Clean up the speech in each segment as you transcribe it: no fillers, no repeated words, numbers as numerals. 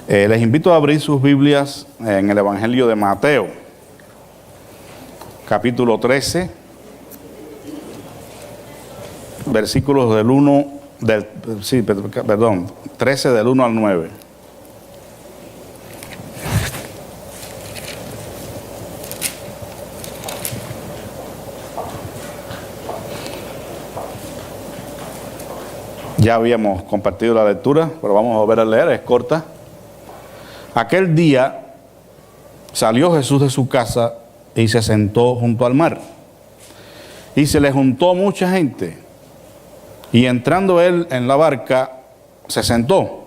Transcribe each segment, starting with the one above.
Les invito a abrir sus Biblias en el Evangelio de Mateo, capítulo 13, versículos del 13 del 1 al 9. Ya habíamos compartido la lectura, pero vamos a volver a leer, es corta. Aquel día salió Jesús de su casa y se sentó junto al mar. Y se le juntó mucha gente. Y entrando él en la barca, se sentó.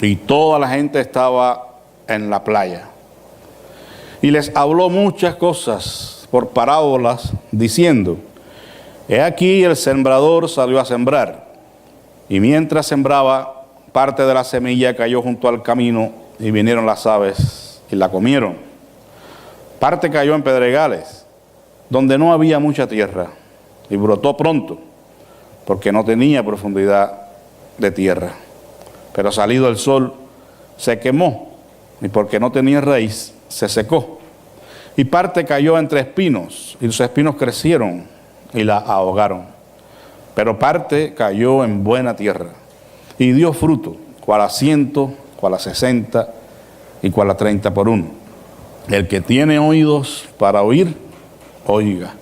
Y toda la gente estaba en la playa. Y les habló muchas cosas por parábolas, diciendo: He aquí el sembrador salió a sembrar. Y mientras sembraba, parte de la semilla cayó junto al camino, y vinieron las aves y la comieron. Parte cayó en pedregales, donde no había mucha tierra, y brotó pronto, porque no tenía profundidad de tierra. Pero salido el sol, se quemó, y porque no tenía raíz, se secó. Y parte cayó entre espinos, y los espinos crecieron y la ahogaron. Pero parte cayó en buena tierra, y dio fruto, cual a 100, cual a 60 y cual a 30 por uno. El que tiene oídos para oír, oiga.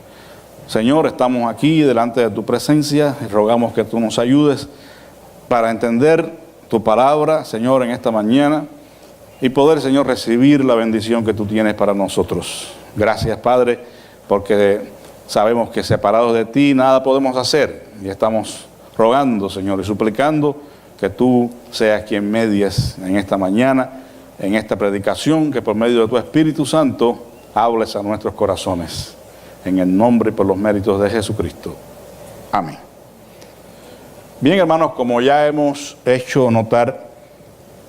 Señor, estamos aquí delante de tu presencia y rogamos que tú nos ayudes para entender tu palabra, Señor, en esta mañana y poder, Señor, recibir la bendición que tú tienes para nosotros. Gracias, Padre, porque sabemos que separados de ti nada podemos hacer y estamos rogando, Señor, y suplicando que tú seas quien medies en esta mañana, en esta predicación, que por medio de tu Espíritu Santo hables a nuestros corazones. En el nombre y por los méritos de Jesucristo. Amén. Bien, hermanos, como ya hemos hecho notar,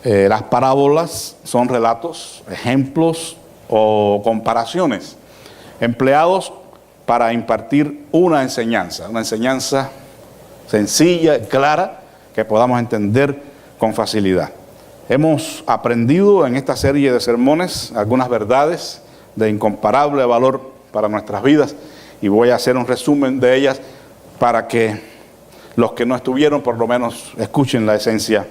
las parábolas son relatos, ejemplos o comparaciones empleados para impartir una enseñanza sencilla, clara, que podamos entender con facilidad. Hemos aprendido en esta serie de sermones algunas verdades de incomparable valor para nuestras vidas y voy a hacer un resumen de ellas para que los que no estuvieron por lo menos escuchen la esencia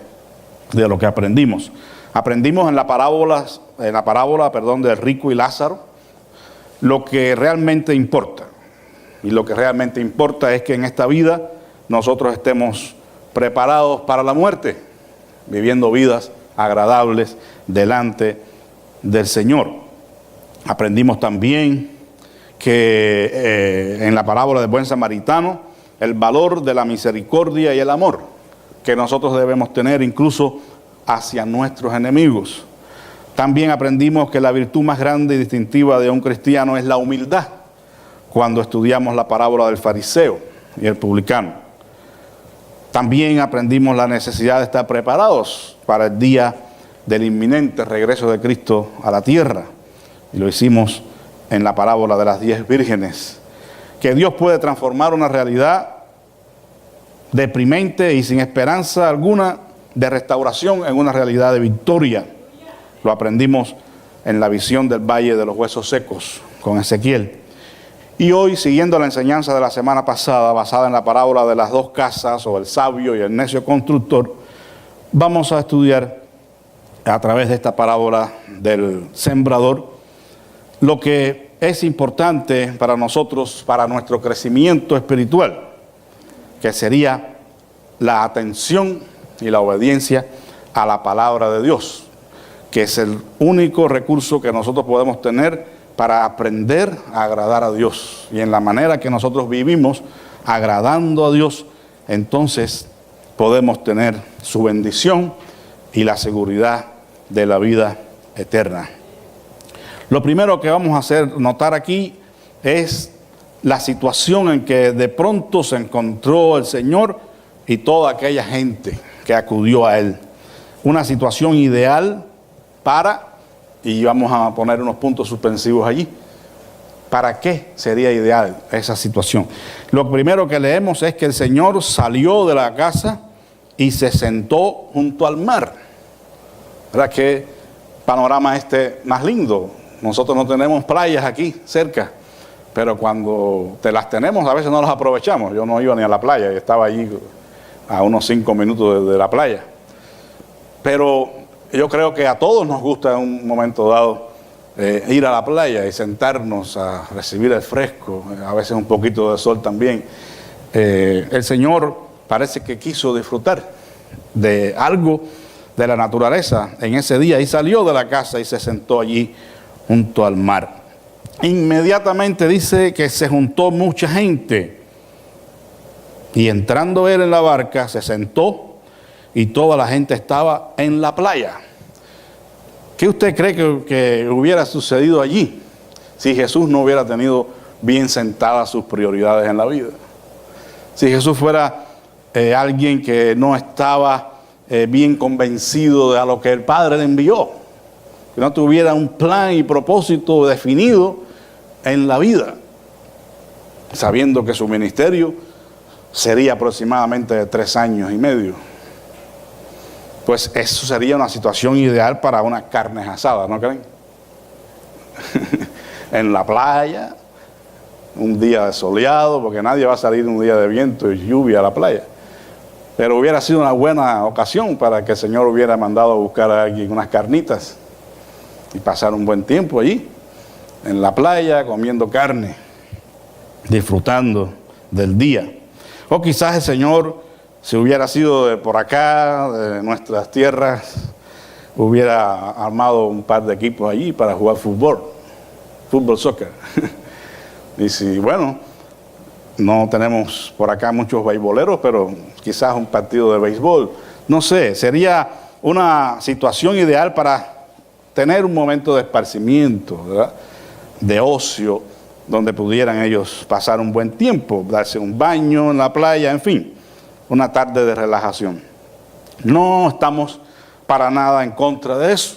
de lo que aprendimos. Aprendimos en la parábola, del rico y Lázaro lo que realmente importa. Y lo que realmente importa es que en esta vida nosotros estemos preparados para la muerte, viviendo vidas agradables delante del Señor. Aprendimos también que en la parábola del buen samaritano, el valor de la misericordia y el amor que nosotros debemos tener incluso hacia nuestros enemigos. También aprendimos que la virtud más grande y distintiva de un cristiano es la humildad, cuando estudiamos la parábola del fariseo y el publicano. También aprendimos la necesidad de estar preparados para el día del inminente regreso de Cristo a la tierra. Y lo hicimos en la parábola de las 10 vírgenes. Que Dios puede transformar una realidad deprimente y sin esperanza alguna de restauración en una realidad de victoria. Lo aprendimos en la visión del Valle de los Huesos Secos con Ezequiel. Y hoy, siguiendo la enseñanza de la semana pasada, basada en la parábola de las 2 casas, o el sabio y el necio constructor, vamos a estudiar a través de esta parábola del sembrador lo que es importante para nosotros, para nuestro crecimiento espiritual, que sería la atención y la obediencia a la palabra de Dios, que es el único recurso que nosotros podemos tener para aprender a agradar a Dios. Y en la manera que nosotros vivimos agradando a Dios, entonces podemos tener su bendición y la seguridad de la vida eterna. Lo primero que vamos a hacer notar aquí es la situación en que de pronto se encontró el Señor y toda aquella gente que acudió a Él. Una situación ideal para... Y vamos a poner unos puntos suspensivos allí. ¿Para qué sería ideal esa situación? Lo primero que leemos es que el Señor salió de la casa y se sentó junto al mar. ¿Verdad? Qué panorama más lindo. Nosotros no tenemos playas aquí cerca, pero cuando las tenemos a veces no las aprovechamos. Yo no iba ni a la playa, y estaba allí a unos 5 minutos de la playa. Pero yo creo que a todos nos gusta en un momento dado ir a la playa y sentarnos a recibir el fresco, a veces un poquito de sol también. El Señor parece que quiso disfrutar de algo de la naturaleza en ese día y salió de la casa y se sentó allí junto al mar. Inmediatamente dice que se juntó mucha gente y entrando él en la barca se sentó y toda la gente estaba en la playa. ¿Qué usted cree que hubiera sucedido allí si Jesús no hubiera tenido bien sentadas sus prioridades en la vida? Si Jesús fuera alguien que no estaba bien convencido de a lo que el Padre le envió, que no tuviera un plan y propósito definido en la vida, sabiendo que su ministerio sería aproximadamente de 3 años y medio. Pues eso sería una situación ideal para unas carnes asadas, ¿no creen? En la playa, un día soleado, porque nadie va a salir un día de viento y lluvia a la playa. Pero hubiera sido una buena ocasión para que el Señor hubiera mandado a buscar a alguien unas carnitas y pasar un buen tiempo allí, en la playa, comiendo carne, disfrutando del día. O quizás el Señor, si hubiera sido de por acá, de nuestras tierras, hubiera armado un par de equipos allí para jugar fútbol, soccer. Y si, bueno, no tenemos por acá muchos beisboleros, pero quizás un partido de béisbol. No sé, sería una situación ideal para tener un momento de esparcimiento, ¿verdad? De ocio, donde pudieran ellos pasar un buen tiempo, darse un baño en la playa, en fin, una tarde de relajación. No estamos para nada en contra de eso,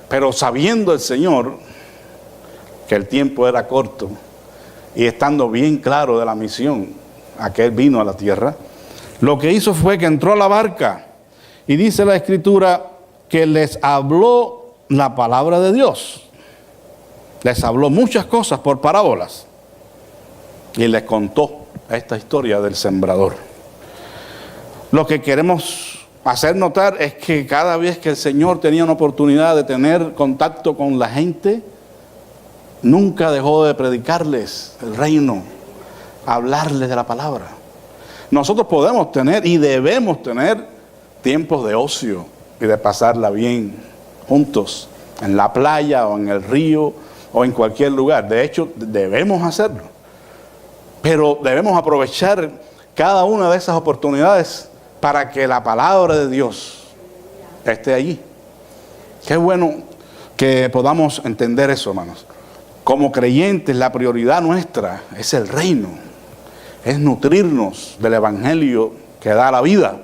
pero sabiendo el Señor que el tiempo era corto y estando bien claro de la misión a que Él vino a la tierra, lo que hizo fue que entró a la barca y dice la Escritura que les habló la palabra de Dios. Les habló muchas cosas por parábolas y les contó esta historia del sembrador. Lo que queremos hacer notar es que cada vez que el Señor tenía una oportunidad de tener contacto con la gente, nunca dejó de predicarles el reino, hablarles de la palabra. Nosotros podemos tener y debemos tener tiempos de ocio y de pasarla bien juntos, en la playa o en el río o en cualquier lugar. De hecho, debemos hacerlo. Pero debemos aprovechar cada una de esas oportunidades para que la palabra de Dios esté allí. Qué bueno que podamos entender eso, hermanos. Como creyentes, la prioridad nuestra es el reino, es nutrirnos del evangelio que da la vida.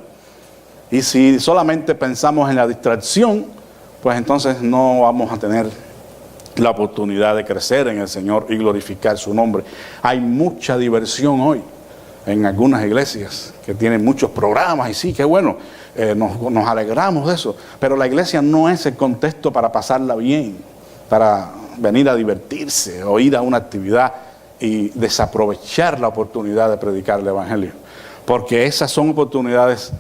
Y si solamente pensamos en la distracción, pues entonces no vamos a tener la oportunidad de crecer en el Señor y glorificar su nombre. Hay mucha diversión hoy en algunas iglesias que tienen muchos programas y sí, qué bueno, nos alegramos de eso. Pero la iglesia no es el contexto para pasarla bien, para venir a divertirse o ir a una actividad y desaprovechar la oportunidad de predicar el evangelio, porque esas son oportunidades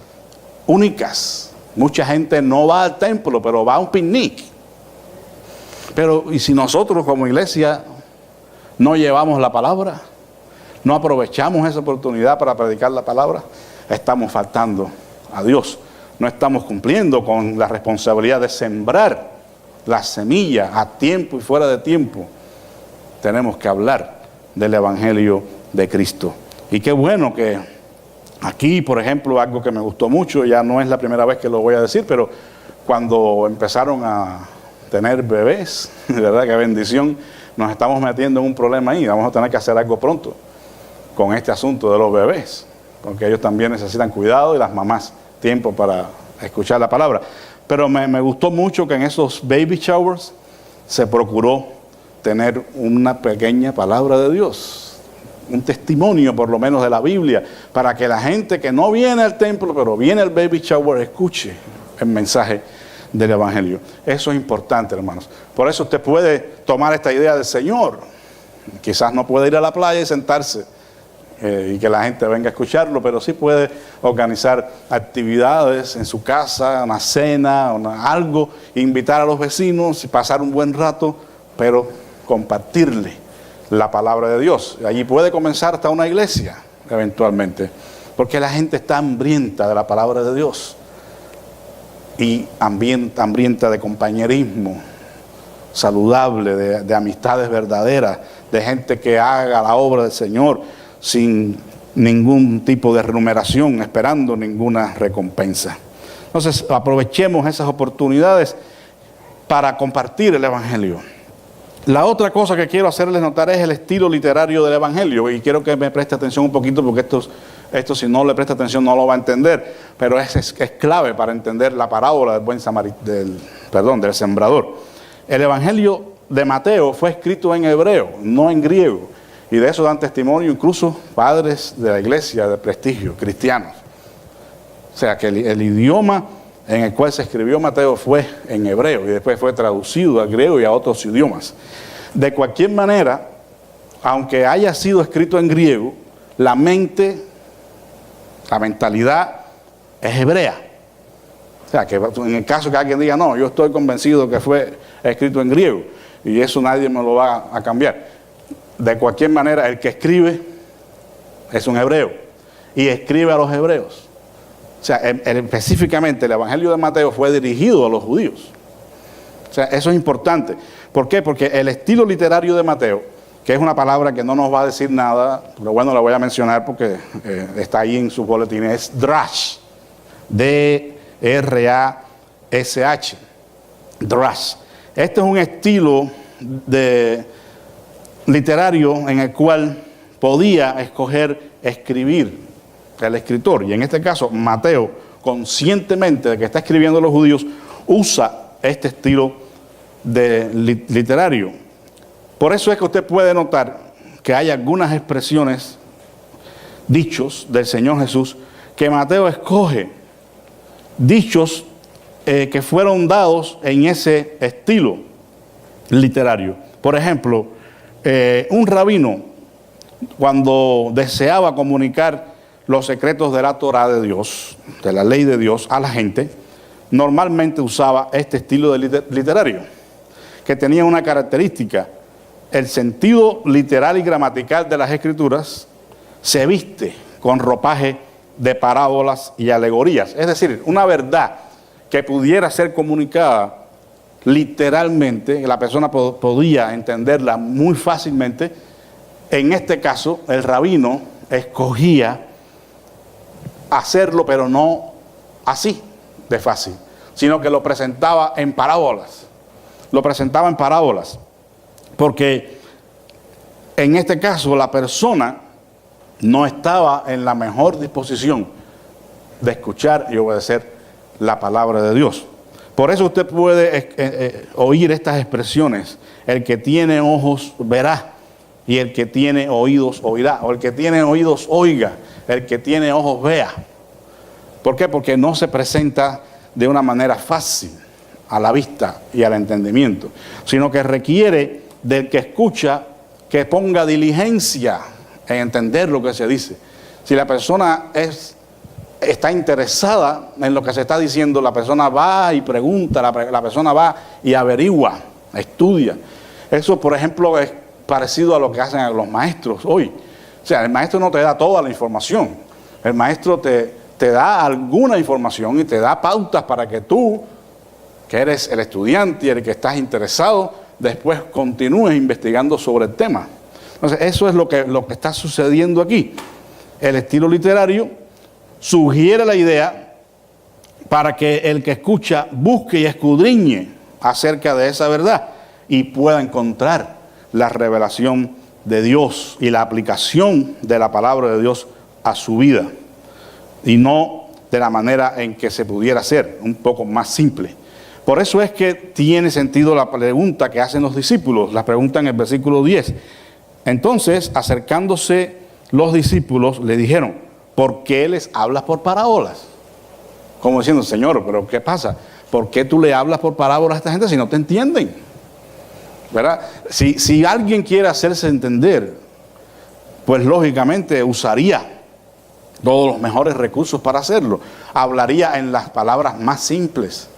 únicas. Mucha gente no va al templo, pero va a un picnic. Pero ¿y si nosotros como iglesia no llevamos la palabra? ¿No aprovechamos esa oportunidad para predicar la palabra? Estamos faltando a Dios. No estamos cumpliendo con la responsabilidad de sembrar la semilla a tiempo y fuera de tiempo. Tenemos que hablar del evangelio de Cristo. Y qué bueno que aquí, por ejemplo, algo que me gustó mucho, ya no es la primera vez que lo voy a decir, pero cuando empezaron a tener bebés, de verdad qué bendición, nos estamos metiendo en un problema ahí. Vamos a tener que hacer algo pronto con este asunto de los bebés, porque ellos también necesitan cuidado y las mamás tiempo para escuchar la palabra. Pero me gustó mucho que en esos baby showers se procuró tener una pequeña palabra de Dios, un testimonio por lo menos de la Biblia, para que la gente que no viene al templo, pero viene al baby shower, escuche el mensaje del Evangelio. Eso es importante, hermanos. Por eso usted puede tomar esta idea del Señor. Quizás no puede ir a la playa y sentarse y que la gente venga a escucharlo, pero sí puede organizar actividades en su casa, una cena, algo, invitar a los vecinos y pasar un buen rato, pero compartirle la palabra de Dios. Allí puede comenzar hasta una iglesia, eventualmente, porque la gente está hambrienta de la palabra de Dios y hambrienta de compañerismo saludable, de amistades verdaderas, de gente que haga la obra del Señor sin ningún tipo de remuneración, esperando ninguna recompensa. Entonces, aprovechemos esas oportunidades para compartir el Evangelio. La otra cosa que quiero hacerles notar es el estilo literario del Evangelio, y quiero que me preste atención un poquito, porque esto si no le presta atención no lo va a entender, pero es clave para entender la parábola del sembrador. El Evangelio de Mateo fue escrito en hebreo, no en griego, y de eso dan testimonio incluso padres de la iglesia de prestigio, cristianos. O sea que el idioma en el cual se escribió Mateo fue en hebreo y después fue traducido al griego y a otros idiomas. De cualquier manera, aunque haya sido escrito en griego, la mentalidad es hebrea. O sea, que en el caso que alguien diga, no, yo estoy convencido que fue escrito en griego, y eso nadie me lo va a cambiar. De cualquier manera, el que escribe es un hebreo, y escribe a los hebreos. O sea, específicamente el Evangelio de Mateo fue dirigido a los judíos. O sea, eso es importante. ¿Por qué? Porque el estilo literario de Mateo, que es una palabra que no nos va a decir nada, pero bueno, la voy a mencionar porque está ahí en sus boletines, es drash. D-R-A-S-H. Drash. Este es un estilo literario en el cual podía escoger escribir el escritor, y en este caso Mateo, conscientemente de que está escribiendo a los judíos, usa este estilo literario. Por eso es que usted puede notar que hay algunas expresiones, dichos del Señor Jesús, que Mateo escoge, dichos que fueron dados en ese estilo literario. Por ejemplo, un rabino, cuando deseaba comunicar los secretos de la Torá de Dios, de la ley de Dios a la gente, normalmente usaba este estilo literario, que tenía una característica: el sentido literal y gramatical de las Escrituras se viste con ropaje de parábolas y alegorías. Es decir, una verdad que pudiera ser comunicada literalmente, la persona podía entenderla muy fácilmente. En este caso, el rabino escogía hacerlo, pero no así de fácil, sino que lo presentaba en parábolas. Lo presentaba en parábolas, porque en este caso la persona no estaba en la mejor disposición de escuchar y obedecer la palabra de Dios. Por eso usted puede oír estas expresiones: el que tiene ojos verá, y el que tiene oídos oirá, o el que tiene oídos oiga, el que tiene ojos vea. ¿Por qué? Porque no se presenta de una manera fácil a la vista y al entendimiento, sino que requiere del que escucha que ponga diligencia en entender lo que se dice. Si la persona está interesada en lo que se está diciendo, la persona va y pregunta, la persona va y averigua, estudia. Eso, por ejemplo, es parecido a lo que hacen los maestros hoy. O sea, el maestro no te da toda la información. El maestro te da alguna información y te da pautas para que tú, que eres el estudiante y el que estás interesado, después continúes investigando sobre el tema. Entonces, eso es lo que está sucediendo aquí. El estilo literario sugiere la idea para que el que escucha busque y escudriñe acerca de esa verdad y pueda encontrar la revelación de Dios y la aplicación de la palabra de Dios a su vida, y no de la manera en que se pudiera hacer, un poco más simple. Por eso es que tiene sentido la pregunta que hacen los discípulos, la pregunta en el versículo 10. Entonces, acercándose los discípulos, le dijeron: ¿por qué les hablas por parábolas? Como diciendo: Señor, ¿pero qué pasa? ¿por qué tú le hablas por parábolas a esta gente si no te entienden? ¿Verdad? Si alguien quiere hacerse entender, pues lógicamente usaría todos los mejores recursos para hacerlo. Hablaría en las palabras más simples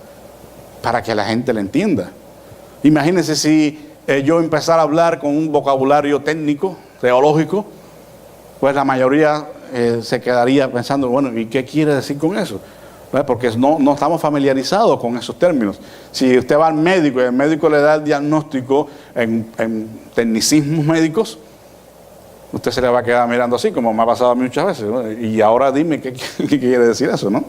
para que la gente le entienda. Imagínense si yo empezara a hablar con un vocabulario técnico, teológico, pues la mayoría se quedaría pensando, bueno, ¿y qué quiere decir con eso? ¿Verdad? Porque no estamos familiarizados con esos términos. Si usted va al médico y el médico le da el diagnóstico en tecnicismos médicos, usted se le va a quedar mirando así, como me ha pasado a mí muchas veces, ¿no? Y ahora dime qué quiere decir eso, ¿no?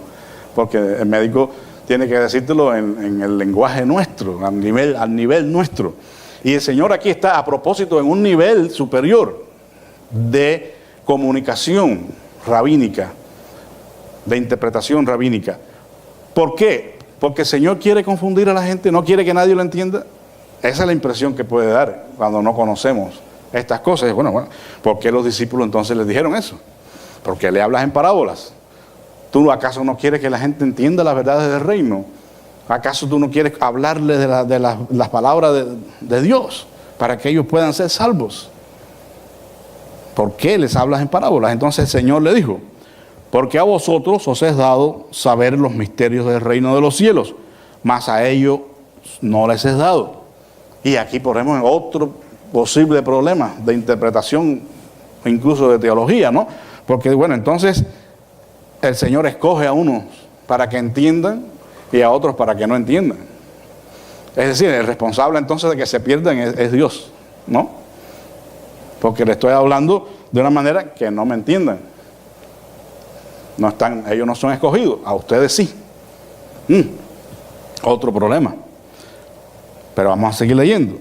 Porque el médico tiene que decírtelo en el lenguaje nuestro, al nivel nuestro. Y el Señor aquí está a propósito en un nivel superior de comunicación rabínica, de interpretación rabínica. ¿Por qué? Porque el Señor quiere confundir a la gente, no quiere que nadie lo entienda. Esa es la impresión que puede dar cuando no conocemos estas cosas. Bueno, ¿por qué los discípulos entonces les dijeron eso? ¿Por qué le hablas en parábolas? ¿Tú acaso no quieres que la gente entienda las verdades del reino? ¿Acaso tú no quieres hablarles de las palabras de Dios para que ellos puedan ser salvos? ¿Por qué les hablas en parábolas? Entonces el Señor le dijo, porque a vosotros os es dado saber los misterios del reino de los cielos, mas a ellos no les es dado. Y aquí ponemos otro posible problema de interpretación, incluso de teología, ¿no? Porque bueno, entonces el Señor escoge a unos para que entiendan y a otros para que no entiendan. Es decir, el responsable entonces de que se pierdan es Dios, ¿no? Porque le estoy hablando de una manera que no me entiendan. Ellos no son escogidos, a ustedes sí. Otro problema. Pero vamos a seguir leyendo.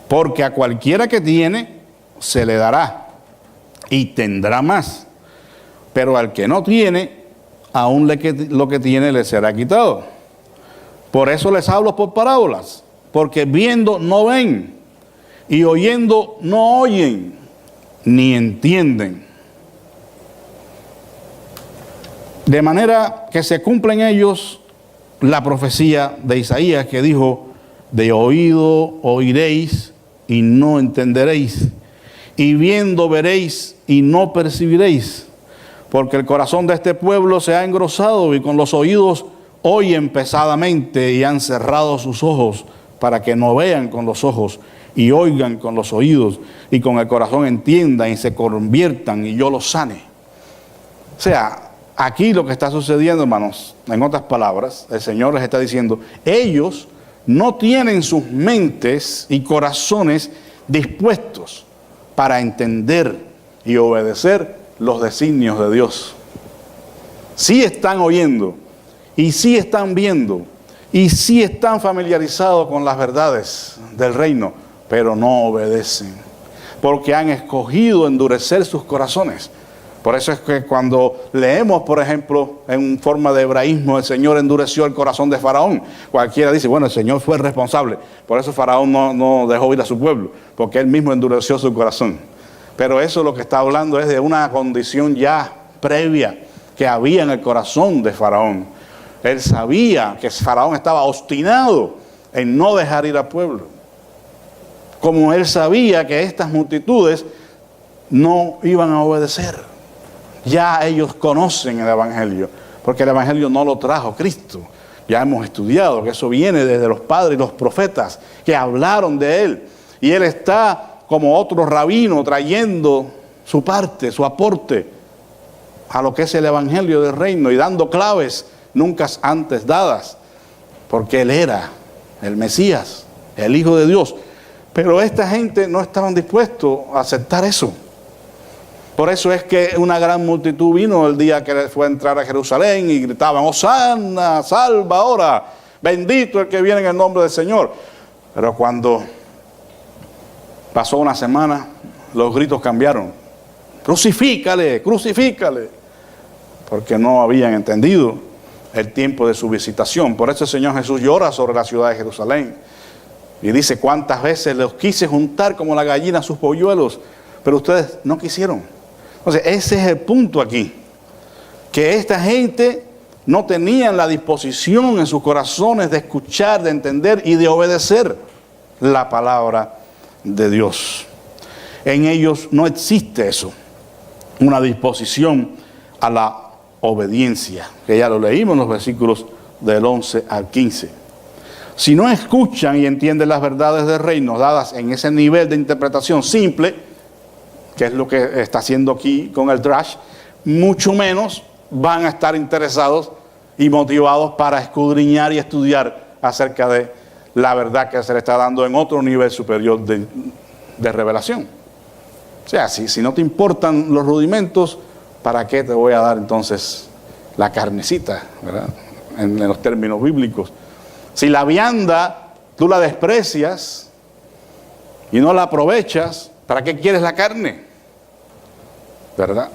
Porque a cualquiera que tiene, se le dará y tendrá más. Pero al que no tiene, aún lo que tiene le será quitado. Por eso les hablo por parábolas, porque viendo no ven, y oyendo no oyen, ni entienden. De manera que se cumple en ellos la profecía de Isaías que dijo, de oído oiréis y no entenderéis, y viendo veréis y no percibiréis, porque el corazón de este pueblo se ha engrosado y con los oídos oyen pesadamente y han cerrado sus ojos para que no vean con los ojos y oigan con los oídos y con el corazón entiendan y se conviertan y yo los sane. O sea, aquí lo que está sucediendo, hermanos, en otras palabras, el Señor les está diciendo, ellos no tienen sus mentes y corazones dispuestos para entender y obedecer los designios de Dios. Sí están oyendo y sí están viendo y sí están familiarizados con las verdades del reino, pero no obedecen, porque han escogido endurecer sus corazones. Por eso es que cuando leemos, por ejemplo, en forma de hebraísmo, el Señor endureció el corazón de Faraón. Cualquiera dice, bueno, el Señor fue el responsable. Por eso Faraón no dejó ir a su pueblo, porque él mismo endureció su corazón. Pero eso lo que está hablando es de una condición ya previa que había en el corazón de Faraón. Él sabía que Faraón estaba obstinado en no dejar ir al pueblo. Como él sabía que estas multitudes no iban a obedecer. Ya ellos conocen el Evangelio, porque el Evangelio no lo trajo Cristo. Ya hemos estudiado que eso viene desde los padres y los profetas que hablaron de él. Y él está como otro rabino trayendo su parte, su aporte a lo que es el Evangelio del reino y dando claves nunca antes dadas, porque él era el Mesías, el Hijo de Dios. Pero esta gente no estaban dispuestos a aceptar eso. Por eso es que una gran multitud vino el día que fue a entrar a Jerusalén y gritaban, Hosanna, salva ahora, bendito el que viene en el nombre del Señor. Pero cuando pasó una semana, los gritos cambiaron. Crucifícale, crucifícale. Porque no habían entendido el tiempo de su visitación. Por eso el Señor Jesús llora sobre la ciudad de Jerusalén. Y dice, cuántas veces los quise juntar como la gallina a sus polluelos, pero ustedes no quisieron. Entonces, ese es el punto aquí. Que esta gente no tenían la disposición en sus corazones de escuchar, de entender y de obedecer la palabra de Dios. En ellos no existe eso, una disposición a la obediencia, que ya lo leímos en los versículos del 11 al 15. Si no escuchan y entienden las verdades del reino dadas en ese nivel de interpretación simple, que es lo que está haciendo aquí con el Drash, mucho menos van a estar interesados y motivados para escudriñar y estudiar acerca de la verdad que se le está dando en otro nivel superior de revelación. O sea, si no te importan los rudimentos, ¿para qué te voy a dar entonces la carnecita, ¿verdad? En los términos bíblicos. Si la vianda tú la desprecias y no la aprovechas, ¿para qué quieres la carne? ¿Verdad?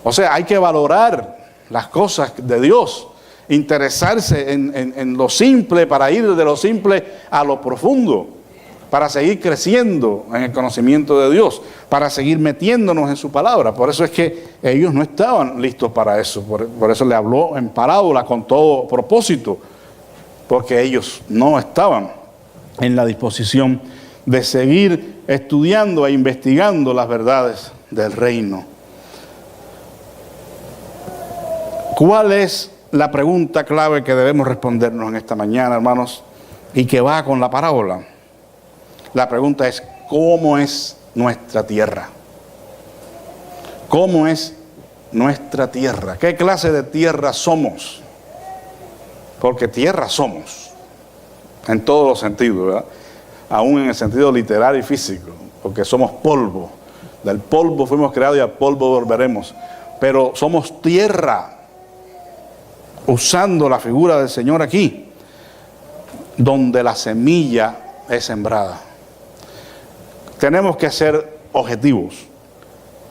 O sea, hay que valorar las cosas de Dios, interesarse en lo simple para ir de lo simple a lo profundo, para seguir creciendo en el conocimiento de Dios, para seguir metiéndonos en su palabra. Por eso es que ellos no estaban listos para eso, por eso le habló en parábola con todo propósito, porque ellos no estaban en la disposición de seguir estudiando e investigando las verdades del reino. ¿Cuál es la pregunta clave que debemos respondernos en esta mañana, hermanos? Y que va con la parábola. La pregunta es, ¿cómo es nuestra tierra? ¿Cómo es nuestra tierra? ¿Qué clase de tierra somos? Porque tierra somos, en todos los sentidos, ¿verdad? Aún en el sentido literal y físico, porque somos polvo. Del polvo fuimos creados y al polvo volveremos. Pero somos tierra, usando la figura del Señor aquí, donde la semilla es sembrada. Tenemos que ser objetivos.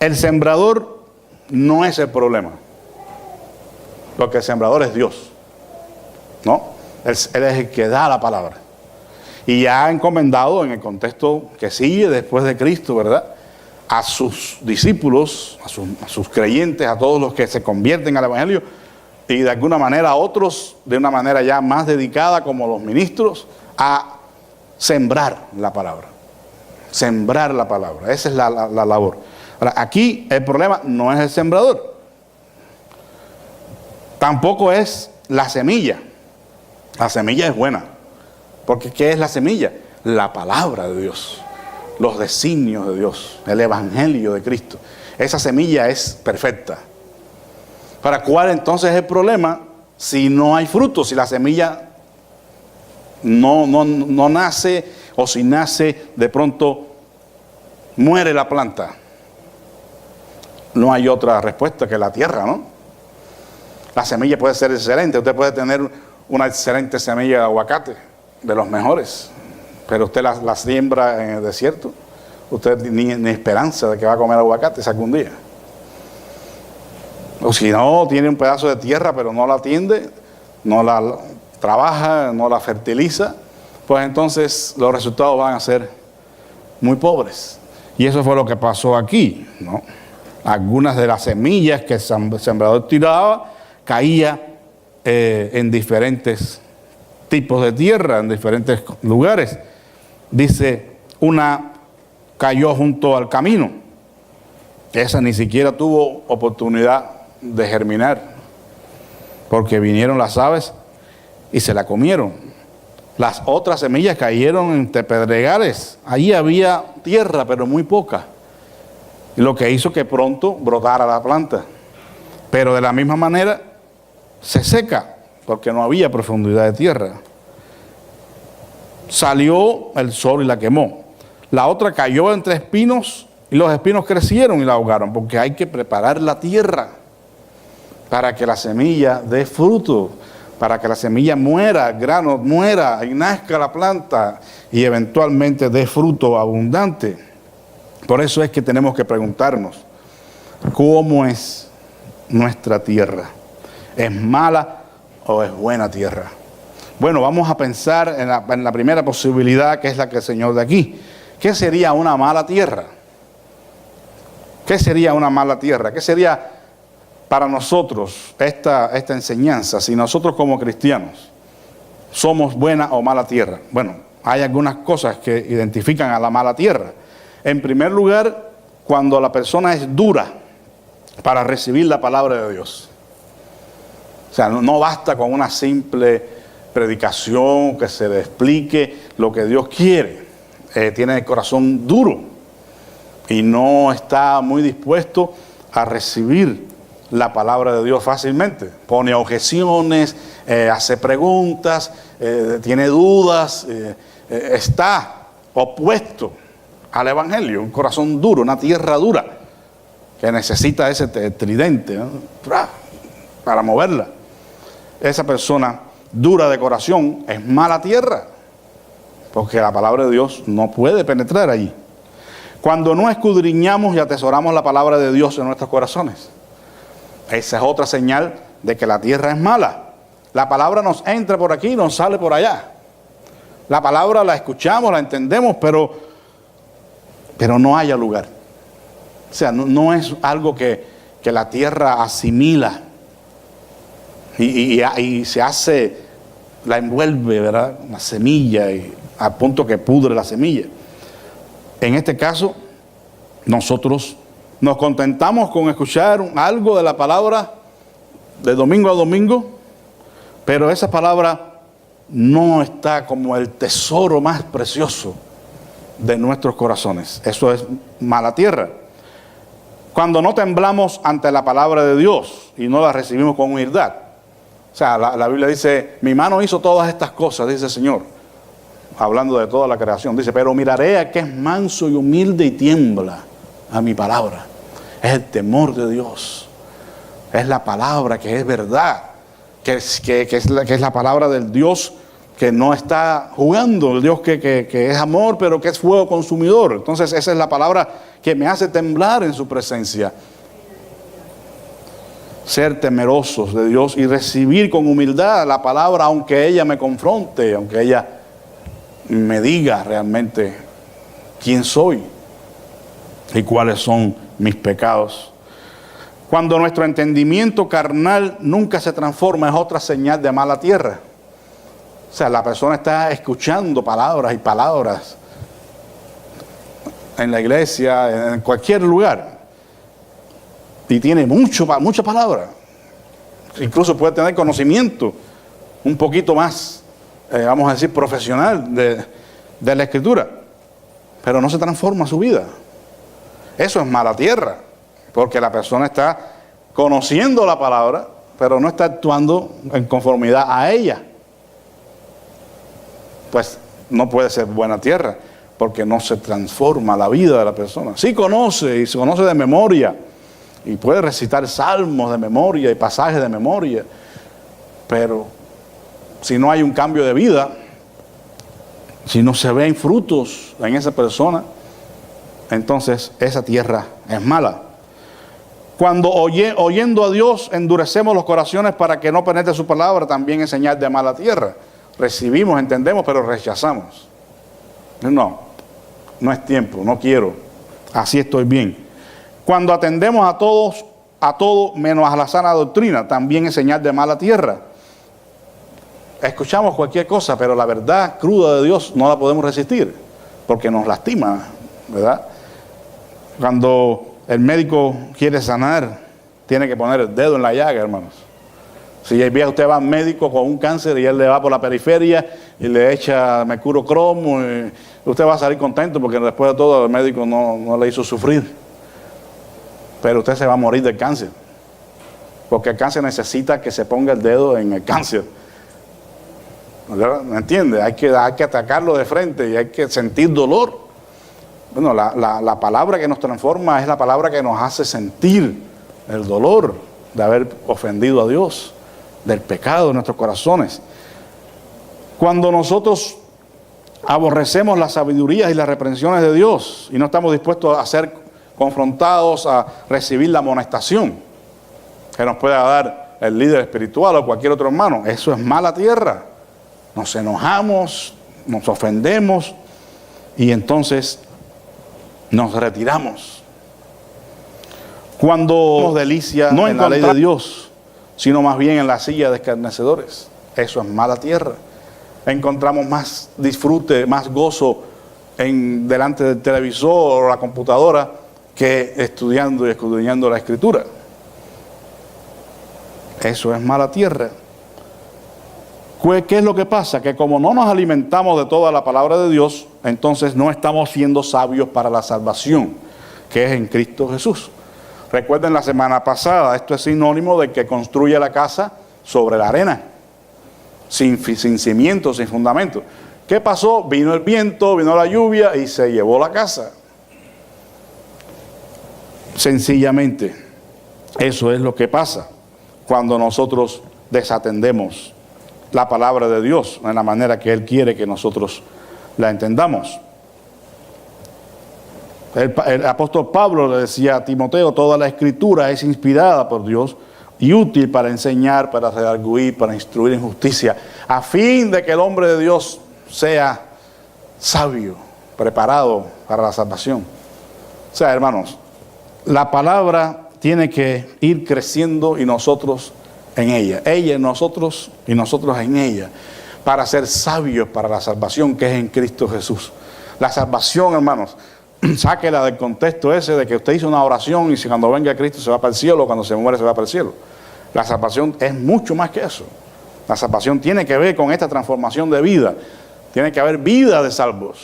El sembrador no es el problema, porque el sembrador es Dios, ¿no? Él es el que da la palabra. Y ya ha encomendado en el contexto que sigue después de Cristo, ¿verdad?, a sus discípulos, a sus creyentes, a todos los que se convierten al Evangelio, y de alguna manera a otros, de una manera ya más dedicada, como los ministros, a sembrar la palabra. Sembrar la palabra, esa es la labor. Ahora, aquí el problema no es el sembrador, tampoco es la semilla. La semilla es buena, porque ¿qué es la semilla? La palabra de Dios, los designios de Dios, el evangelio de Cristo. Esa semilla es perfecta. ¿Para cuál entonces es el problema? Si no hay fruto, si la semilla no nace, o si nace de pronto muere la planta. No hay otra respuesta que la tierra, ¿no? La semilla puede ser excelente, usted puede tener una excelente semilla de aguacate, de los mejores, pero usted la siembra en el desierto, usted ni esperanza de que va a comer aguacate algún día. O si no, tiene un pedazo de tierra pero no la atiende, no la trabaja, no la fertiliza, pues entonces los resultados van a ser muy pobres. Y eso fue lo que pasó aquí, ¿no? Algunas de las semillas que el sembrador tiraba caía en diferentes tipos de tierra, en diferentes lugares. Dice, una cayó junto al camino. Esa ni siquiera tuvo oportunidad de germinar, porque vinieron las aves y se la comieron. Las otras semillas cayeron entre pedregales. Allí había tierra, pero muy poca, y lo que hizo que pronto brotara la planta. Pero de la misma manera se seca, porque no había profundidad de tierra. Salió el sol y la quemó. La otra cayó entre espinos, y los espinos crecieron y la ahogaron, porque hay que preparar la tierra para que la semilla dé fruto, para que la semilla muera, el grano muera y nazca la planta y eventualmente dé fruto abundante. Por eso es que tenemos que preguntarnos, ¿cómo es nuestra tierra? ¿Es mala o es buena tierra? Bueno, vamos a pensar en la primera posibilidad, que es la que el Señor da aquí. ¿Qué sería una mala tierra? ¿Qué sería una mala tierra? ¿Qué sería para nosotros esta enseñanza, si nosotros como cristianos somos buena o mala tierra. Bueno, hay algunas cosas que identifican a la mala tierra. En primer lugar, cuando la persona es dura para recibir la palabra de Dios. O sea, no basta con una simple predicación que se le explique lo que Dios quiere. Tiene el corazón duro y no está muy dispuesto a recibir la palabra de Dios fácilmente. Pone objeciones, hace preguntas, tiene dudas, está opuesto al evangelio. Un corazón duro, una tierra dura que necesita ese tridente, ¿no?, para moverla. Esa persona dura de corazón es mala tierra, porque la palabra de Dios no puede penetrar allí. Cuando no escudriñamos y atesoramos la palabra de Dios en nuestros corazones, esa es otra señal de que la tierra es mala. La palabra nos entra por aquí y nos sale por allá. La palabra la escuchamos, la entendemos, pero no haya lugar. O sea, no es algo que la tierra asimila y se hace, la envuelve, ¿verdad?, una semilla, y al punto que pudre la semilla. En este caso, nosotros nos contentamos con escuchar algo de la palabra de domingo a domingo, pero esa palabra no está como el tesoro más precioso de nuestros corazones. Eso es mala tierra. Cuando no temblamos ante la palabra de Dios y no la recibimos con humildad. O sea, la Biblia dice, mi mano hizo todas estas cosas, dice el Señor, hablando de toda la creación. Dice, pero miraré a que es manso y humilde y tiembla a mi palabra. Es el temor de Dios. Es la palabra que es verdad, que es la palabra del Dios que no está jugando, el Dios que es amor, pero que es fuego consumidor. Entonces esa es la palabra que me hace temblar en su presencia. Ser temerosos de Dios y recibir con humildad la palabra, aunque ella me confronte, aunque ella me diga realmente quién soy y cuáles son mis pecados. Cuando nuestro entendimiento carnal nunca se transforma, es otra señal de mala tierra. O sea, la persona está escuchando palabras y palabras en la iglesia, en cualquier lugar, y tiene mucha palabra. Incluso puede tener conocimiento un poquito más, vamos a decir, profesional de la Escritura, pero no se transforma su vida. Eso es mala tierra, porque la persona está conociendo la palabra, pero no está actuando en conformidad a ella. Pues no puede ser buena tierra, porque no se transforma la vida de la persona. Sí conoce, y se conoce de memoria, y puede recitar salmos de memoria y pasajes de memoria, pero si no hay un cambio de vida, si no se ven frutos en esa persona, entonces esa tierra es mala. Cuando oyendo a Dios endurecemos los corazones para que no penetre su palabra, también es señal de mala tierra. Recibimos, entendemos, pero rechazamos. No es tiempo, no quiero, así estoy bien. Cuando atendemos a todo menos a la sana doctrina, también es señal de mala tierra. Escuchamos cualquier cosa, pero la verdad cruda de Dios no la podemos resistir, porque nos lastima, ¿verdad? Cuando el médico quiere sanar, tiene que poner el dedo en la llaga, hermanos. Si usted va al médico con un cáncer y él le va por la periferia y le echa mercurocromo, usted va a salir contento porque después de todo el médico no le hizo sufrir. Pero usted se va a morir del cáncer, porque el cáncer necesita que se ponga el dedo en el cáncer. ¿Me entiende? Hay que atacarlo de frente y hay que sentir dolor. Bueno, la palabra que nos transforma es la palabra que nos hace sentir el dolor de haber ofendido a Dios, del pecado de nuestros corazones. Cuando nosotros aborrecemos las sabidurías y las reprensiones de Dios y no estamos dispuestos a ser confrontados, a recibir la amonestación que nos pueda dar el líder espiritual o cualquier otro hermano, eso es mala tierra. Nos enojamos, nos ofendemos y entonces nos retiramos. Cuando nos delicia no en la ley de Dios, sino más bien en la silla de escarnecedores. Eso es mala tierra. Encontramos más disfrute, más gozo delante del televisor o la computadora que estudiando y escudriñando la Escritura. Eso es mala tierra. ¿Qué es lo que pasa? Que como no nos alimentamos de toda la palabra de Dios, entonces no estamos siendo sabios para la salvación, que es en Cristo Jesús. Recuerden la semana pasada, esto es sinónimo de que construye la casa sobre la arena, sin cimientos, sin fundamento. ¿Qué pasó? Vino el viento, vino la lluvia y se llevó la casa. Sencillamente, eso es lo que pasa cuando nosotros desatendemos la palabra de Dios en la manera que Él quiere que nosotros la entendamos. El apóstol Pablo le decía a Timoteo: toda la Escritura es inspirada por Dios y útil para enseñar, para redarguir, para instruir en justicia, a fin de que el hombre de Dios sea sabio, preparado para la salvación. O sea, hermanos, la palabra tiene que ir creciendo y nosotros en ella en nosotros y nosotros en ella, para ser sabios para la salvación que es en Cristo Jesús. La salvación, hermanos, sáquela del contexto ese de que usted hizo una oración y si cuando venga Cristo se va para el cielo, cuando se muere se va para el cielo. La salvación es mucho más que eso. La salvación tiene que ver con esta transformación de vida. Tiene que haber vida de salvos.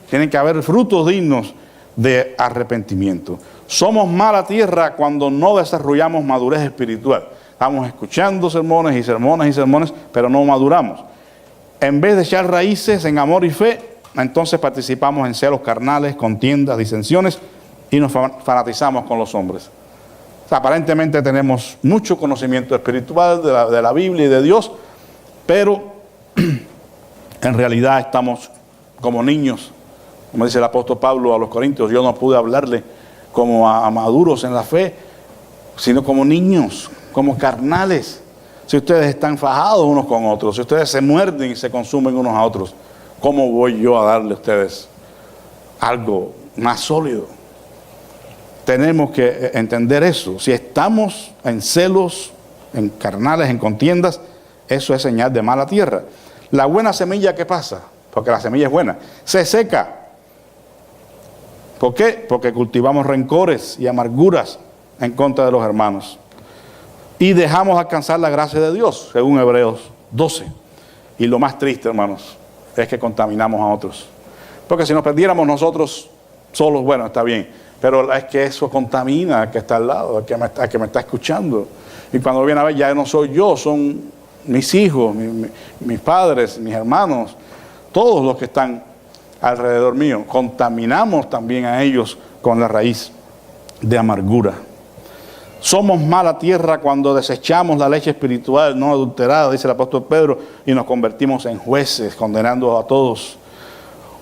Tiene que haber frutos dignos de arrepentimiento. Somos mala tierra cuando no desarrollamos madurez espiritual. Estamos escuchando sermones y sermones y sermones, pero no maduramos. En vez de echar raíces en amor y fe, entonces participamos en celos carnales, contiendas, disensiones y nos fanatizamos con los hombres. O sea, aparentemente tenemos mucho conocimiento espiritual de la Biblia y de Dios, pero en realidad estamos como niños. Como dice el apóstol Pablo a los Corintios: yo no pude hablarle como a maduros en la fe, sino como niños, como carnales. Si ustedes están fajados unos con otros, si ustedes se muerden y se consumen unos a otros, ¿cómo voy yo a darle a ustedes algo más sólido? Tenemos que entender eso. Si estamos en celos, en carnales, en contiendas, eso es señal de mala tierra. La buena semilla, ¿qué pasa? Porque la semilla es buena, se seca. ¿Por qué? Porque cultivamos rencores y amarguras en contra de los hermanos. Y dejamos alcanzar la gracia de Dios, según Hebreos 12. Y lo más triste, hermanos, es que contaminamos a otros. Porque si nos perdiéramos nosotros solos, bueno, está bien. Pero es que eso contamina al que está al lado, al que me está escuchando. Y cuando viene a ver, ya no soy yo, son mis hijos, mis padres, mis hermanos, todos los que están alrededor mío. Contaminamos también a ellos con la raíz de amargura. Somos mala tierra cuando desechamos la leche espiritual no adulterada, dice el apóstol Pedro, y nos convertimos en jueces, condenando a todos.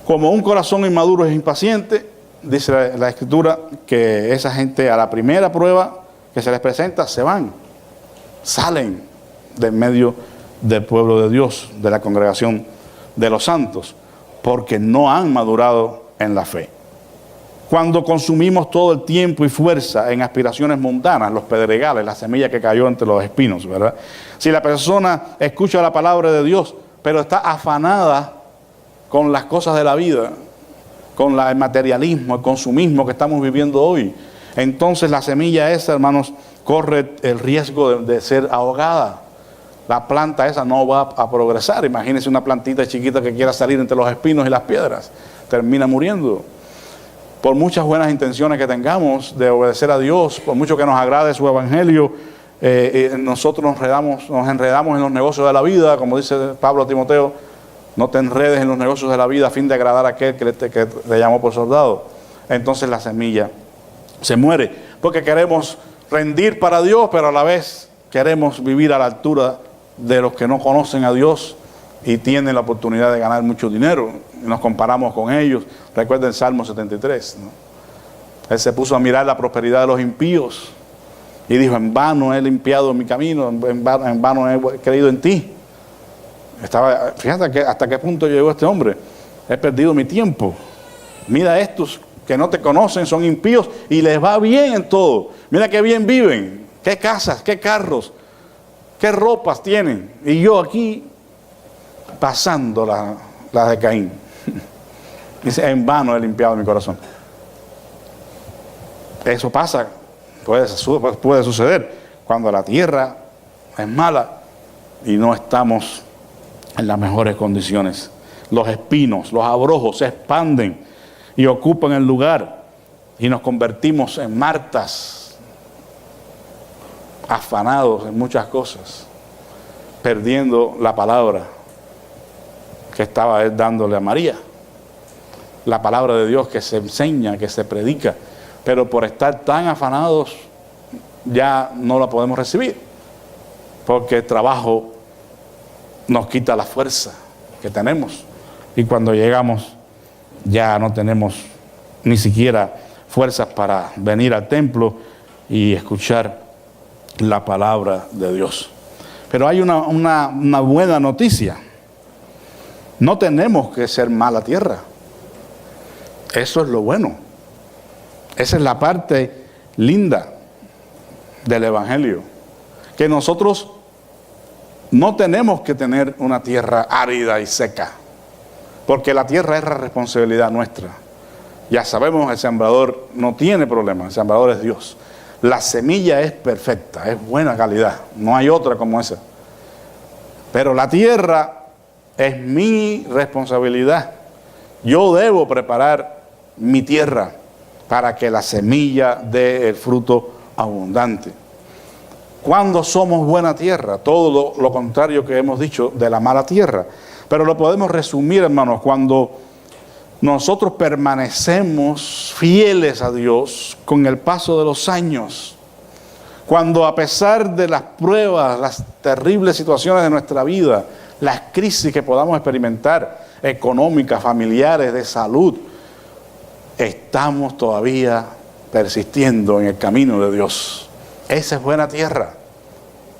Como un corazón inmaduro es impaciente, dice la Escritura, que esa gente a la primera prueba que se les presenta se van, salen del medio del pueblo de Dios, de la congregación de los santos, porque no han madurado en la fe. Cuando consumimos todo el tiempo y fuerza en aspiraciones mundanas, los pedregales, la semilla que cayó entre los espinos, ¿verdad? Si la persona escucha la palabra de Dios, pero está afanada con las cosas de la vida, con el materialismo, el consumismo que estamos viviendo hoy, entonces la semilla esa, hermanos, corre el riesgo de ser ahogada. La planta esa no va a progresar. Imagínense una plantita chiquita que quiera salir entre los espinos y las piedras, termina muriendo. Por muchas buenas intenciones que tengamos de obedecer a Dios, por mucho que nos agrade su evangelio, nosotros nos enredamos en los negocios de la vida, como dice Pablo a Timoteo: no te enredes en los negocios de la vida a fin de agradar a aquel que te llamó por soldado. Entonces la semilla se muere, porque queremos rendir para Dios, pero a la vez queremos vivir a la altura de los que no conocen a Dios y tienen la oportunidad de ganar mucho dinero, y nos comparamos con ellos. Recuerden el Salmo 73, ¿no? Él se puso a mirar la prosperidad de los impíos y dijo: en vano he limpiado mi camino, en vano he creído en ti. Fíjate hasta qué punto llegó este hombre: he perdido mi tiempo. Mira estos que no te conocen, son impíos y les va bien en todo. Mira qué bien viven, qué casas, qué carros, qué ropas tienen. Y yo aquí pasando la de Caín. Dice, en vano he limpiado mi corazón. Eso pasa, puede suceder cuando la tierra es mala y no estamos en las mejores condiciones. Los espinos, los abrojos se expanden y ocupan el lugar y nos convertimos en Martas, afanados en muchas cosas, perdiendo la palabra que estaba él dándole a María, la palabra de Dios que se enseña, que se predica, pero por estar tan afanados ya no la podemos recibir, porque el trabajo nos quita la fuerza que tenemos y cuando llegamos ya no tenemos ni siquiera fuerzas para venir al templo y escuchar la palabra de Dios. Pero hay una buena noticia. No tenemos que ser mala tierra. Eso es lo bueno. Esa es la parte linda del Evangelio. Que nosotros no tenemos que tener una tierra árida y seca. Porque la tierra es la responsabilidad nuestra. Ya sabemos, el sembrador no tiene problema, el sembrador es Dios. La semilla es perfecta, es buena calidad, no hay otra como esa. Pero la tierra es mi responsabilidad. Yo debo preparar mi tierra para que la semilla dé el fruto abundante. ¿Cuándo somos buena tierra? Todo lo contrario que hemos dicho de la mala tierra. Pero lo podemos resumir, hermanos, cuando nosotros permanecemos fieles a Dios con el paso de los años. Cuando a pesar de las pruebas, las terribles situaciones de nuestra vida, las crisis que podamos experimentar, económicas, familiares, de salud, estamos todavía persistiendo en el camino de Dios. Esa es buena tierra.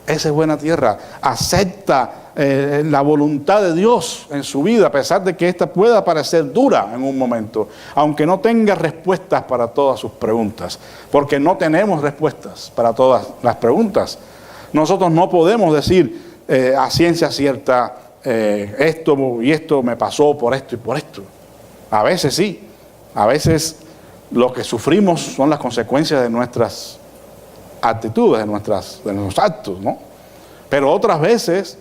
Esa es buena tierra. Acepta la voluntad de Dios en su vida, a pesar de que ésta pueda parecer dura en un momento, aunque no tenga respuestas para todas sus preguntas, porque no tenemos respuestas para todas las preguntas. Nosotros no podemos decir a ciencia cierta, esto y esto me pasó por esto y por esto. A veces sí, a veces lo que sufrimos son las consecuencias de nuestras actitudes, de nuestros actos, ¿no? Pero otras veces,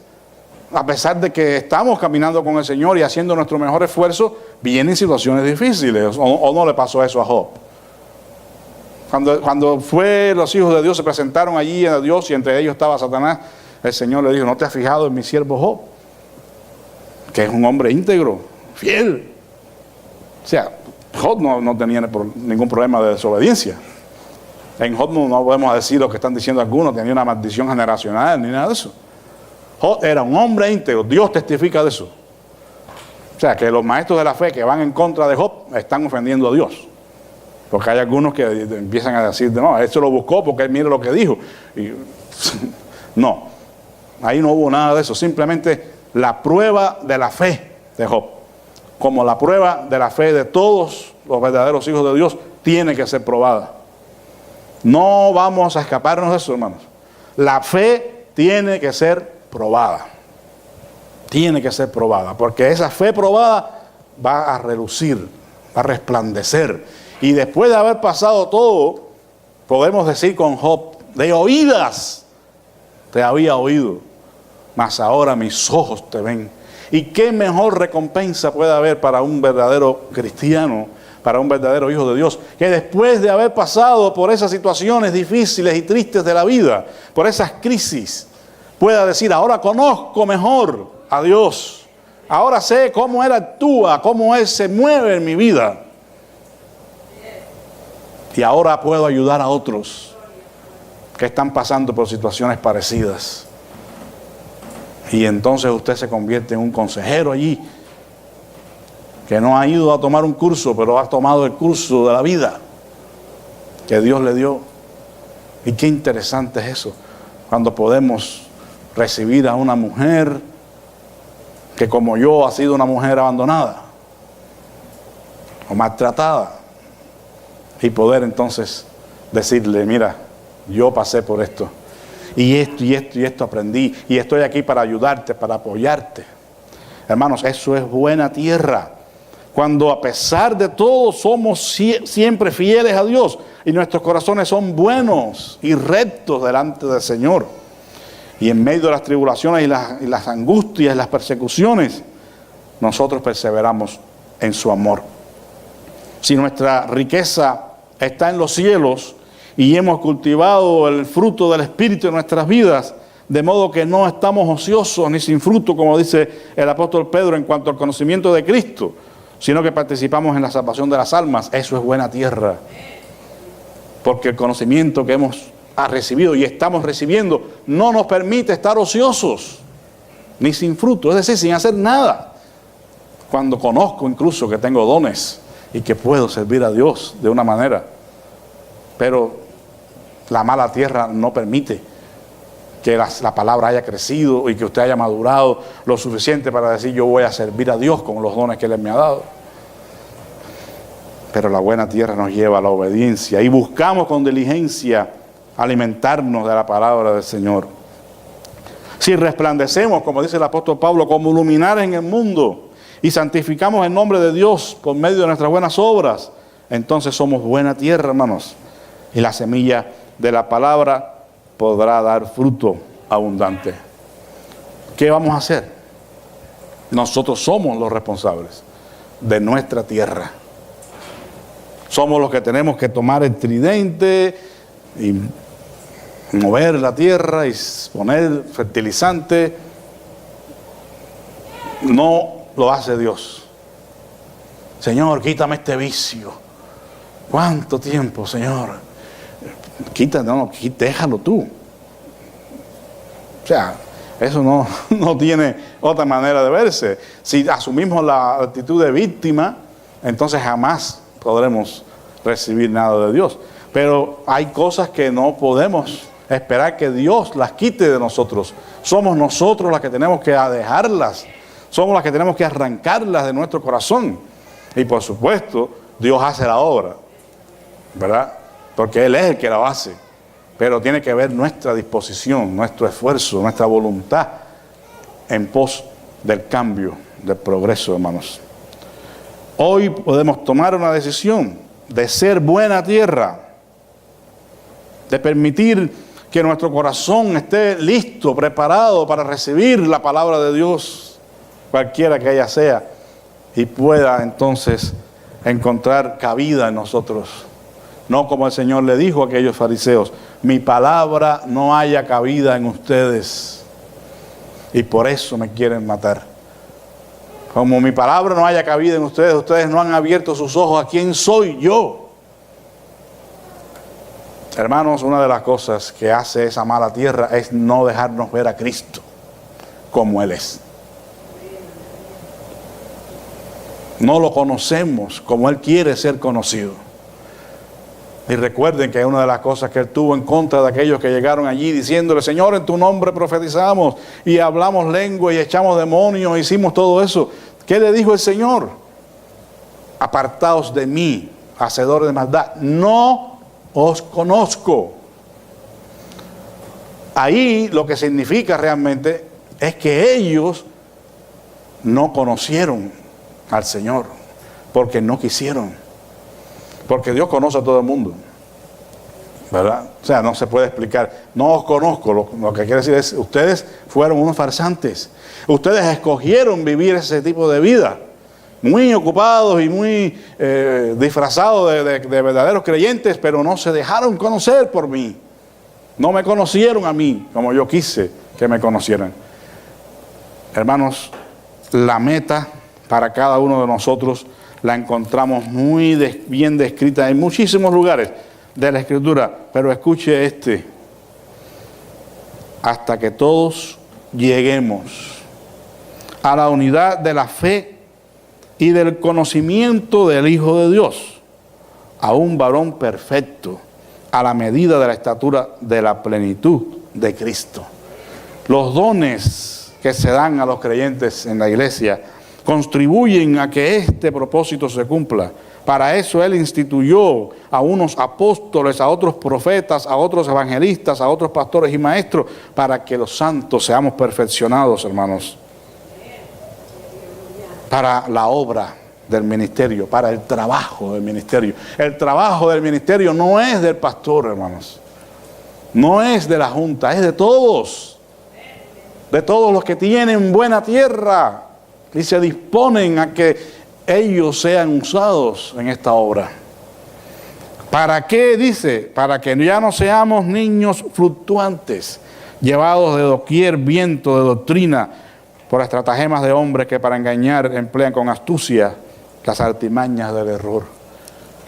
a pesar de que estamos caminando con el Señor y haciendo nuestro mejor esfuerzo, vienen situaciones difíciles. ¿O no le pasó eso a Job? Cuando los hijos de Dios se presentaron allí a Dios y entre ellos estaba Satanás, el Señor le dijo, ¿no te has fijado en mi siervo Job? Que es un hombre íntegro, fiel. O sea, Job no tenía ningún problema de desobediencia. En Job no podemos decir lo que están diciendo algunos, tenía una maldición generacional ni nada de eso. Job era un hombre íntegro, Dios testifica de eso. O sea, que los maestros de la fe que van en contra de Job están ofendiendo a Dios. Porque hay algunos que empiezan a decir, no, esto lo buscó porque él mire lo que dijo. Y, no, ahí no hubo nada de eso, simplemente la prueba de la fe de Job, como la prueba de la fe de todos los verdaderos hijos de Dios, tiene que ser probada. No vamos a escaparnos de eso, hermanos. La fe tiene que ser probada. Tiene que ser probada, porque esa fe probada va a relucir, va a resplandecer. Y después de haber pasado todo, podemos decir con Job, de oídas te había oído, mas ahora mis ojos te ven. ¿Y qué mejor recompensa puede haber para un verdadero cristiano, para un verdadero hijo de Dios, que después de haber pasado por esas situaciones difíciles y tristes de la vida, por esas crisis, pueda decir, ahora conozco mejor a Dios, ahora sé cómo Él actúa, cómo Él se mueve en mi vida, y ahora puedo ayudar a otros que están pasando por situaciones parecidas? Y entonces usted se convierte en un consejero allí, que no ha ido a tomar un curso, pero ha tomado el curso de la vida que Dios le dio. Y qué interesante es eso, cuando podemos recibir a una mujer que como yo ha sido una mujer abandonada o maltratada, y poder entonces decirle, mira, yo pasé por esto, y esto, y esto, y esto aprendí, y estoy aquí para ayudarte, para apoyarte. Hermanos, eso es buena tierra. Cuando a pesar de todo somos siempre fieles a Dios y nuestros corazones son buenos y rectos delante del Señor. Y en medio de las tribulaciones y las angustias y las persecuciones, nosotros perseveramos en su amor. Si nuestra riqueza está en los cielos y hemos cultivado el fruto del Espíritu en nuestras vidas, de modo que no estamos ociosos ni sin fruto, como dice el apóstol Pedro en cuanto al conocimiento de Cristo, sino que participamos en la salvación de las almas, eso es buena tierra. Porque el conocimiento que hemos recibido y estamos recibiendo no nos permite estar ociosos, ni sin fruto, es decir, sin hacer nada. Cuando conozco incluso que tengo dones y que puedo servir a Dios de una manera, pero la mala tierra no permite que la palabra haya crecido y que usted haya madurado lo suficiente para decir yo voy a servir a Dios con los dones que Él me ha dado. Pero la buena tierra nos lleva a la obediencia y buscamos con diligencia alimentarnos de la palabra del Señor. Si resplandecemos, como dice el apóstol Pablo, como luminares en el mundo y santificamos el nombre de Dios por medio de nuestras buenas obras, entonces somos buena tierra, hermanos, y la semilla de la palabra podrá dar fruto abundante. ¿Qué vamos a hacer? Nosotros somos los responsables de nuestra tierra. Somos los que tenemos que tomar el tridente y mover la tierra y poner fertilizante. No lo hace Dios. Señor, quítame este vicio. ¿Cuánto tiempo, Señor? Déjalo tú. O sea, eso no tiene otra manera de verse. Si asumimos la actitud de víctima, entonces jamás podremos recibir nada de Dios. Pero hay cosas que no podemos esperar que Dios las quite de nosotros. Somos nosotros las que tenemos que dejarlas. Somos las que tenemos que arrancarlas de nuestro corazón. Y por supuesto, Dios hace la obra, ¿verdad? Porque Él es el que la hace. Pero tiene que ver nuestra disposición, nuestro esfuerzo, nuestra voluntad en pos del cambio, del progreso, hermanos. Hoy podemos tomar una decisión de ser buena tierra, de permitir que nuestro corazón esté listo, preparado para recibir la palabra de Dios, cualquiera que ella sea, y pueda entonces encontrar cabida en nosotros. No como el Señor le dijo a aquellos fariseos, mi palabra no haya cabida en ustedes y por eso me quieren matar. Como mi palabra no haya cabida en ustedes, ustedes no han abierto sus ojos a quién soy yo. Hermanos, una de las cosas que hace esa mala tierra es no dejarnos ver a Cristo como Él es. No lo conocemos como Él quiere ser conocido. Y recuerden que una de las cosas que Él tuvo en contra de aquellos que llegaron allí diciéndole, Señor, en tu nombre profetizamos y hablamos lengua y echamos demonios, hicimos todo eso. ¿Qué le dijo el Señor? Apartaos de mí, hacedores de maldad, no os conozco. Ahí lo que significa realmente es que ellos no conocieron al Señor porque no quisieron. Porque Dios conoce a todo el mundo, ¿verdad? O sea, no se puede explicar. No os conozco, lo que quiere decir es, ustedes fueron unos farsantes. Ustedes escogieron vivir ese tipo de vida, muy ocupados y muy disfrazados de verdaderos creyentes, pero no se dejaron conocer por mí. No me conocieron a mí como yo quise que me conocieran. Hermanos, la meta para cada uno de nosotros la encontramos muy bien descrita en muchísimos lugares de la Escritura, pero escuche hasta que todos lleguemos a la unidad de la fe y del conocimiento del Hijo de Dios, a un varón perfecto, a la medida de la estatura de la plenitud de Cristo. Los dones que se dan a los creyentes en la iglesia contribuyen a que este propósito se cumpla, Para eso Él instituyó a unos apóstoles, a otros profetas, a otros evangelistas, a otros pastores y maestros, para que los santos seamos perfeccionados, hermanos, para la obra del ministerio, para el trabajo del ministerio. El trabajo del ministerio no es del pastor, hermanos, no es de la junta, es de todos los que tienen buena tierra y se disponen a que ellos sean usados en esta obra. ¿Para qué? Dice, para que ya no seamos niños fluctuantes, llevados de doquier viento de doctrina, por estratagemas de hombres que para engañar emplean con astucia las artimañas del error.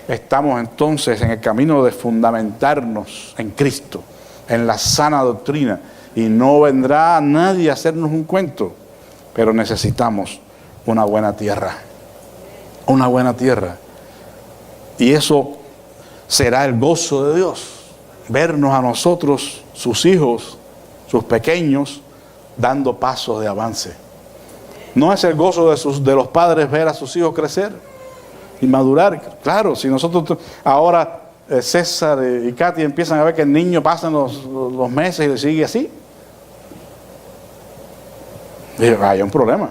Estamos entonces en el camino de fundamentarnos en Cristo, en la sana doctrina, y no vendrá nadie a hacernos un cuento, pero necesitamos una buena tierra. Una buena tierra. Y eso será el gozo de Dios, vernos a nosotros, sus hijos, sus pequeños, dando pasos de avance. No es el gozo de los padres ver a sus hijos crecer y madurar. Claro, si nosotros ahora César y Katy empiezan a ver que el niño pasan los meses y le sigue así, hay un problema.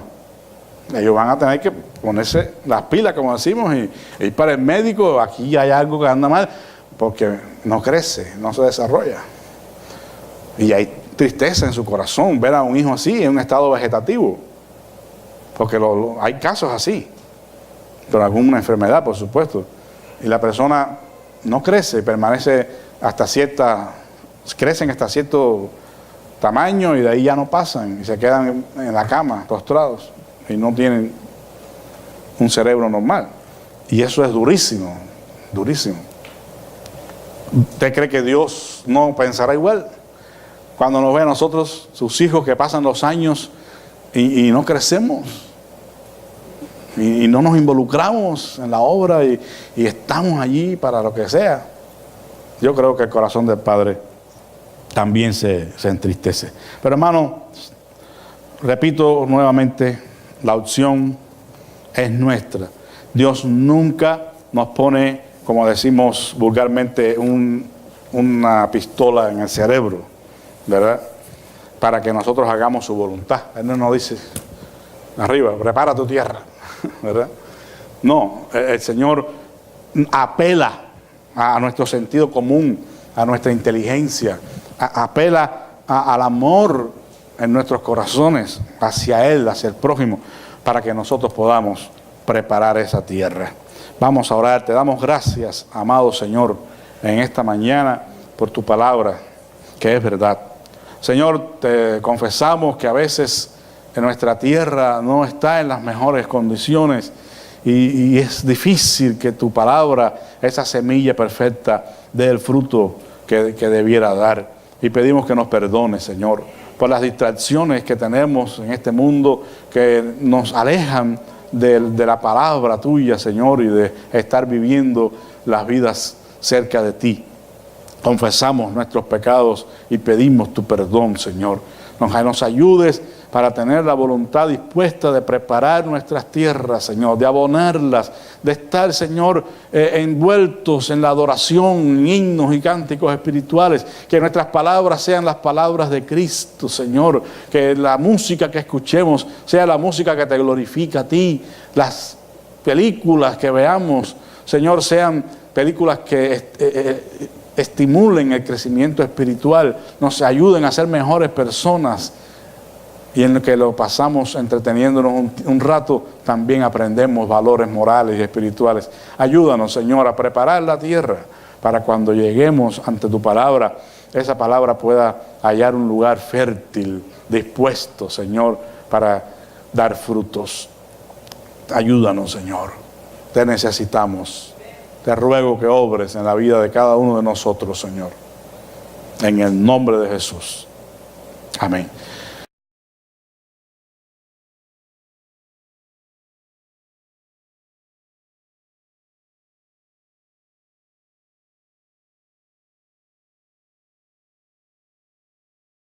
Ellos van a tener que ponerse las pilas, como decimos, y ir para el médico. Aquí hay algo que anda mal, porque no crece, no se desarrolla. Y hay tristeza en su corazón ver a un hijo así, en un estado vegetativo. Porque hay casos así, por alguna enfermedad, por supuesto. Y la persona no crece, permanece crecen hasta cierto tamaño y de ahí ya no pasan y se quedan en la cama, postrados. Y no tienen un cerebro normal. Y eso es durísimo, durísimo. ¿Usted cree que Dios no pensará igual? Cuando nos ve a nosotros, sus hijos, que pasan los años y no crecemos. Y no nos involucramos en la obra y estamos allí para lo que sea. Yo creo que el corazón del Padre también se entristece. Pero hermano, repito nuevamente, la opción es nuestra. Dios nunca nos pone, como decimos vulgarmente, una pistola en el cerebro, ¿verdad? Para que nosotros hagamos su voluntad. Él no nos dice, arriba, prepara tu tierra, ¿verdad? No, el Señor apela a nuestro sentido común, a nuestra inteligencia, apela al amor en nuestros corazones hacia Él, hacia el prójimo, para que nosotros podamos preparar esa tierra. Vamos a orar. Te damos gracias, amado Señor, en esta mañana por tu palabra, que es verdad. Señor, te confesamos que a veces en nuestra tierra no está en las mejores condiciones y es difícil que tu palabra, esa semilla perfecta, dé el fruto que debiera dar. Y pedimos que nos perdones, Señor, por las distracciones que tenemos en este mundo que nos alejan de la palabra tuya, Señor, y de estar viviendo las vidas cerca de ti. Confesamos nuestros pecados y pedimos tu perdón, Señor. Nos ayudes para tener la voluntad dispuesta de preparar nuestras tierras, Señor, de abonarlas, de estar, Señor, envueltos en la adoración, en himnos y cánticos espirituales, que nuestras palabras sean las palabras de Cristo, Señor, que la música que escuchemos sea la música que te glorifica a ti, las películas que veamos, Señor, sean películas que estimulen el crecimiento espiritual, nos ayuden a ser mejores personas. Y en lo que lo pasamos entreteniéndonos un rato, también aprendemos valores morales y espirituales. Ayúdanos, Señor, a preparar la tierra para cuando lleguemos ante tu palabra, esa palabra pueda hallar un lugar fértil, dispuesto, Señor, para dar frutos. Ayúdanos, Señor. Te necesitamos. Te ruego que obres en la vida de cada uno de nosotros, Señor. En el nombre de Jesús. Amén.